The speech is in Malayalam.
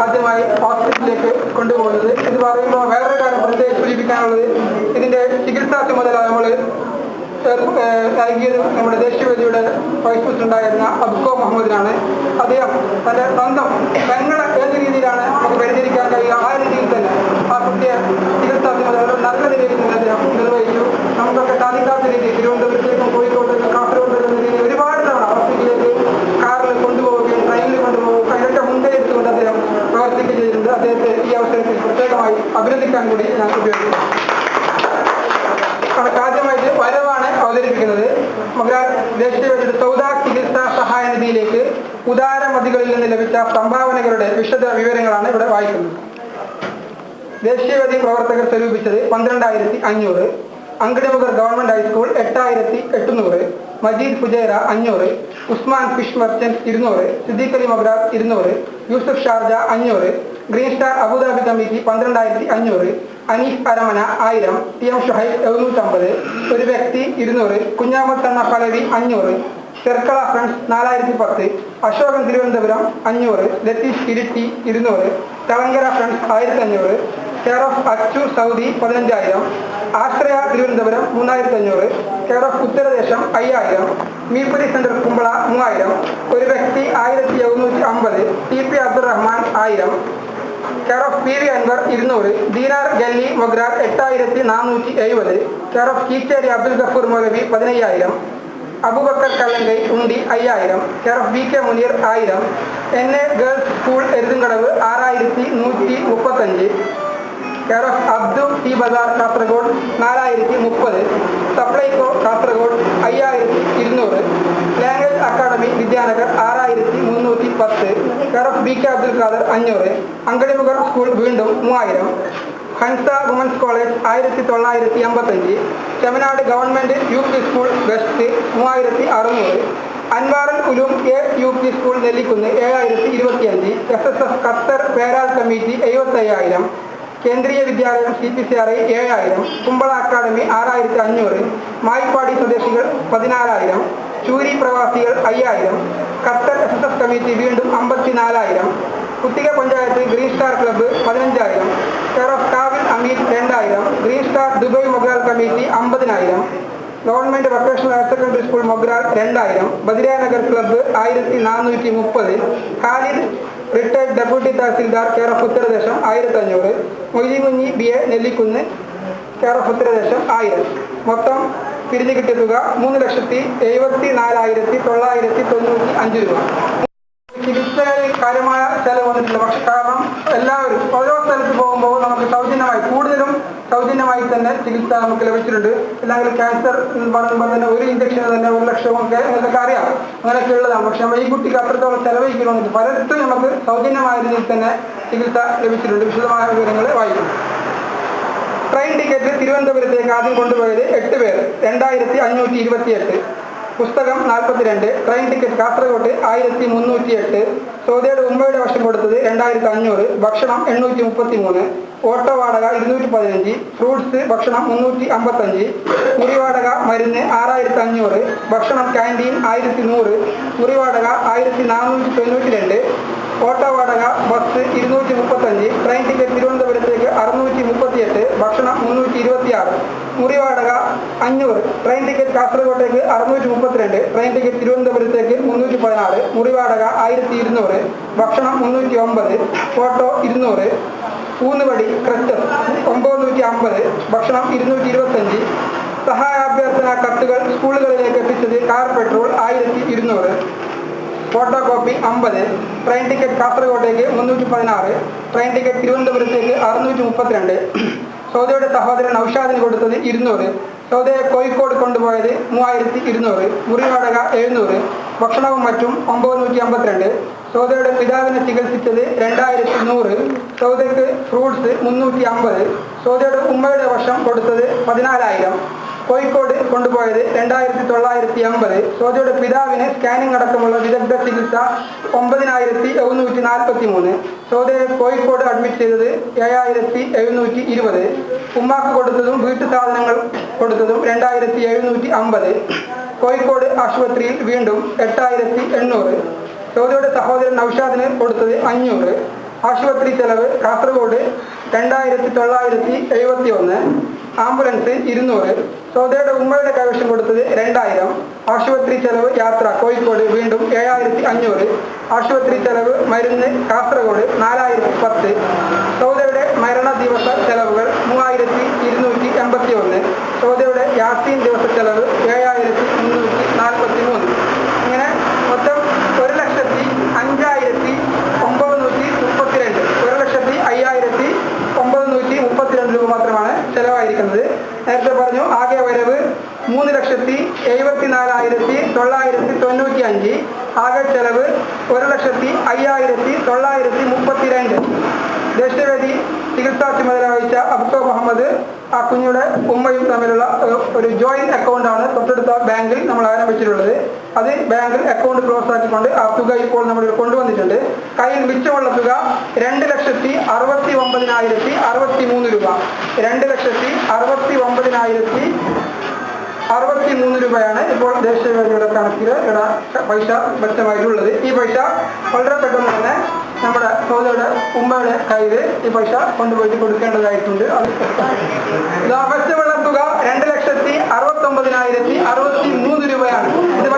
ആദ്യമായി ഹോസ്പിറ്റലിലേക്ക് കൊണ്ടുപോകുന്നത്. ഇത് പറയുമ്പോൾ വേറൊരു കാര്യം പ്രത്യേകം സൂചിപ്പിക്കാനുള്ളത്, ഇതിന്റെ ചികിത്സാ ചുമതല നമ്മൾ നൽകിയത് നമ്മുടെ ദേശീയവേദിയുടെ വൈസ് പ്രസിഡന്റായിരുന്ന അബ്കോ മുഹമ്മദിനാണ്. അദ്ദേഹം തന്റെ സ്വന്തം പെങ്ങളെ ഏത് രീതിയിലാണ് നമുക്ക് പരിചരിക്കാൻ കഴിയുക ആ രീതിയിൽ തന്നെ ആ കുട്ടിയെ ചികിത്സാ ചുമതല നല്ല നിലയിൽ തന്നെ അദ്ദേഹം നിർവഹിച്ചു. നമുക്കൊക്കെ സാധിക്കാത്ത രീതിയിൽ തിരുവനന്തപുരത്തേക്കും കോഴിക്കോട്ടേക്കും കാസർഗോഡ് എന്ന രീതിയിൽ ഒരുപാട് തവണ ഹോസ്പിറ്റലിലേക്ക് കാറിൽ കൊണ്ടുപോവുകയും ട്രെയിനിൽ കൊണ്ടുപോവുകയും അതിനൊക്കെ മുൻകൈ എടുത്തുകൊണ്ട് അദ്ദേഹം പ്രവർത്തിക്കുകയും ചെയ്തിട്ടുണ്ട്. അദ്ദേഹത്തെ ഈ അവസരത്തിൽ പ്രത്യേകമായി അഭിനന്ദിക്കാൻ കൂടി ഞാൻ ഉപയോഗിക്കുന്നു. ആദ്യമായിട്ട് വരവാണ് അവതരിപ്പിക്കുന്നത്. മൊഗ്രാൽ ദേശീയവേദിയുടെ സൗദാ ചികിത്സാ സഹായ നിധിയിലേക്ക് ഉദാരമതികളിൽ നിന്ന് ലഭിച്ച സംഭാവനകളുടെ വിശദ വിവരങ്ങളാണ് ഇവിടെ വായിക്കുന്നത്. ദേശീയവേദി പ്രവർത്തകർ സ്വരൂപിച്ചത് 12,500, Angadimugar government high school 8,800, Majeed Fujairah 500, Usman fish merchant 200, Siddique Ali Mogral 200, Yusuf Sharjah 500, green star Abu Dhabi committee 12,500, Aneef Aramana 1000, T M Shuhaib 750, ഒരു വ്യക്തി 200, കുഞ്ഞാമത്ത് എന്ന പലവി 500, Cherkala friends 4010, Ashokan Thiruvananthapuram 500, Latheesh Iritty 200, Thalangara friends 1500, care of Achu Saudi 15,000, Ashraya Thiruvananthapuram 3500, care of Utharadesam 5000, Meepuri centre Kumbla 3000, ഒരു വ്യക്തി 1750, T P Abdurahman 1000, care of P V Anwar 200, Deenar Galli Mogral 8,470, care of Keecheri Abdul Gafoor Moulavi 15,000, Aboobacker Kallankai ഉണ്ടി 5000, care of V K Muneer 1000, N A girls school Eruthumkadavu 6,135, care of Abdu T Bazar Kasaragod 4,030, Supplyco Kasaragod 5,200, language academy Vidyanagar 6,310, care of B K Abdul Khader 500, Angadimugar school വീണ്ടും 3000, Hamsa women's college 1985, Chemmanad government U P school west 3600, Anwarul Uloom A U P school Nellikunnu 7,025, SSF Qatar Peral committee 75,000, Kendriya Vidyalaya CPCRI 7,000, Kumbla academy 6,500, Mayippadi സ്വദേശികൾ 14,000, ചൂരി പ്രവാസികൾ 5,000, ഖത്തർ SSF കമ്മിറ്റി വീണ്ടും 54,000, കുത്തിക panchayat green star club 15,000, care of കാവിൽ Ameer 2,000, green star Dubai Mogral committee 50,000, government vocational higher secondary school Mogral 2,000, Badiranagar club 1,430, Khalid retired deputy tahsildar care of Utharadesam 1,500, Moideenkunhi BA Nellikunnu care of Utharadesam 1000. മൊത്തം പിരിഞ്ഞു കിട്ടിയ തുക 3,74,995 രൂപ. ചികിത്സയിൽ കാര്യമായ ചെലവ് വന്നിട്ടില്ല. പക്ഷെ കാരണം എല്ലാവരും ഓരോ സ്ഥലത്ത് പോകുമ്പോൾ നമുക്ക് സൗജന്യമായി, കൂടുതലും സൗജന്യമായി തന്നെ ചികിത്സ നമുക്ക് ലഭിച്ചിട്ടുണ്ട്. അല്ലെങ്കിൽ ക്യാൻസർ എന്ന് പറയുമ്പോൾ തന്നെ ഒരു ഇഞ്ചക്ഷന് തന്നെ 1 ലക്ഷം ഒക്കെ നിങ്ങൾക്ക് അറിയാം, അങ്ങനെയൊക്കെ ഉള്ളതാണ്. പക്ഷെ ഈ കുട്ടിക്ക് അത്രത്തോളം ചെലവഴിക്കണമെന്നില്ല. പലർക്കും നമുക്ക് സൗജന്യമായ രീതിയിൽ തന്നെ ചികിത്സ ലഭിച്ചിട്ടുണ്ട്. വിശദമായ വിവരങ്ങൾ വായിക്കും. ട്രെയിൻ ടിക്കറ്റ് തിരുവനന്തപുരത്തേക്ക് ആദ്യം കൊണ്ടുപോയത് 8 പേർ 2,528, പുസ്തകം 42, ട്രെയിൻ ടിക്കറ്റ് കാസർഗോഡ് 1,308, സൗദിയുടെ ഉമ്മയുടെ വശം കൊടുത്തത് 2,500, ഭക്ഷണം 833, ഓട്ടോ വാടക 215, ഫ്രൂട്ട്സ് ഭക്ഷണം 355, മുറി വാടക മരുന്ന് 6,500, ഭക്ഷണം ക്യാൻറ്റീൻ 1,100, മുറി വാടക 1,492, ഓട്ടോ വാടക ബസ് 235, ട്രെയിൻ ടിക്കറ്റ് തിരുവനന്തപുരത്തേക്ക് 638, ഭക്ഷണം 326, മുറി വാടക 500, ട്രെയിൻ ടിക്കറ്റ് കാസർഗോട്ടേക്ക് 632, ട്രെയിൻ ടിക്കറ്റ് തിരുവനന്തപുരത്തേക്ക് 316, മുറി വാടക 1,200, ഭക്ഷണം 309, ഓട്ടോ 200, ഊന്നുവടി ക്രച്ചർ 950, ഭക്ഷണം 225, സഹായാഭ്യർത്ഥന കത്തുകൾ സ്കൂളുകളിലേക്ക് എത്തിച്ചത് car petrol 1,200, photo copy 50, train ticket കാസർഗോട്ടേക്ക് 316, ട്രെയിൻ ടിക്കറ്റ് തിരുവനന്തപുരത്തേക്ക് 632, സൗദയുടെ സഹോദരൻ നൌഷാദിന് കൊടുത്തത് 200, സൗദയെ കോഴിക്കോട് കൊണ്ടുപോയത് 3,200, മുറി വാടക 700, ഭക്ഷണവും മറ്റും 952, സൗദയുടെ പിതാവിനെ ചികിത്സിച്ചത് 2,100, സൗദയ്ക്ക് ഫ്രൂട്ട്സ് 350, സൗദയുടെ ഉമ്മയുടെ വശം കൊടുത്തത് 14,000, കോഴിക്കോട് കൊണ്ടുപോയത് 2,980, സൗദിയുടെ പിതാവിന് സ്കാനിംഗ് അടക്കമുള്ള വിദഗ്ധ ചികിത്സ 9,743, സൗദിയെ കോഴിക്കോട് അഡ്മിറ്റ് ചെയ്തത് 7,720, ഉമ്മാക്ക് കൊടുത്തതും വീട്ടു സാധനങ്ങൾ കൊടുത്തതും 2,750, കോഴിക്കോട് ആശുപത്രിയിൽ വീണ്ടും 8,800, സൗദിയുടെ സഹോദരൻ നൌഷാദിന് കൊടുത്തത് 500, ആശുപത്രി ചെലവ് കാസർഗോഡ് 2971, ആംബുലൻസ് 200, സൗദയുടെ ഉമ്മയുടെ കൈവശം കൊടുത്തത് 2000, ആശുപത്രി ചെലവ് യാത്ര കോഴിക്കോട് വീണ്ടും 7500, ആശുപത്രി ചെലവ് മരുന്ന് കാസർഗോഡ് 4010, സൗദയുടെ മരണ ദിവസ ചെലവുകൾ 3281, സൗദയുടെ യാസീൻ ദിവസ ചെലവ് 7343. ഇങ്ങനെ മൊത്തം 1,05,932, 1,05,932 രൂപ മാത്രമാണ് ചെലവായിരിക്കുന്നത്. നേരത്തെ പറഞ്ഞു ആകെ വരവ് 3,74,995, ആകെ ചെലവ് 1,05,932. ദേശീയവേദി ചികിത്സാ ചുമതല വഹിച്ച അബ്ദോ മുഹമ്മദ് ആ കുഞ്ഞുടെ ഉമ്മയും തമ്മിലുള്ള ഒരു ജോയിന്റ് അക്കൗണ്ടാണ് തൊട്ടടുത്ത ബാങ്കിൽ നമ്മൾ ആരംഭിച്ചിട്ടുള്ളത്. അത് ബാങ്കിൽ അക്കൗണ്ട് ക്ലോസ് ആക്കിക്കൊണ്ട് ആ തുക ഇപ്പോൾ നമ്മൾ കൊണ്ടുവന്നിട്ടുണ്ട്. കയ്യിൽ മിച്ചമുള്ള തുക 2,69,063 രൂപ. 2,69,063 രൂപയാണ് ഇപ്പോൾ ദേശീയവേദിയുടെ കണക്കിൽ പൈസ വ്യക്തമായിട്ടുള്ളത്. ഈ പൈസ വളരെ പെട്ടെന്ന് തന്നെ നമ്മുടെ സൗദയുടെ ഉമ്മയുടെ കയ്യിൽ ഈ പൈസ കൊണ്ടുപോയിട്ട് കൊടുക്കേണ്ടതായിട്ടുണ്ട്. ആവശ്യമുള്ള തുക 2,69,063 രൂപയാണ്. ഇത്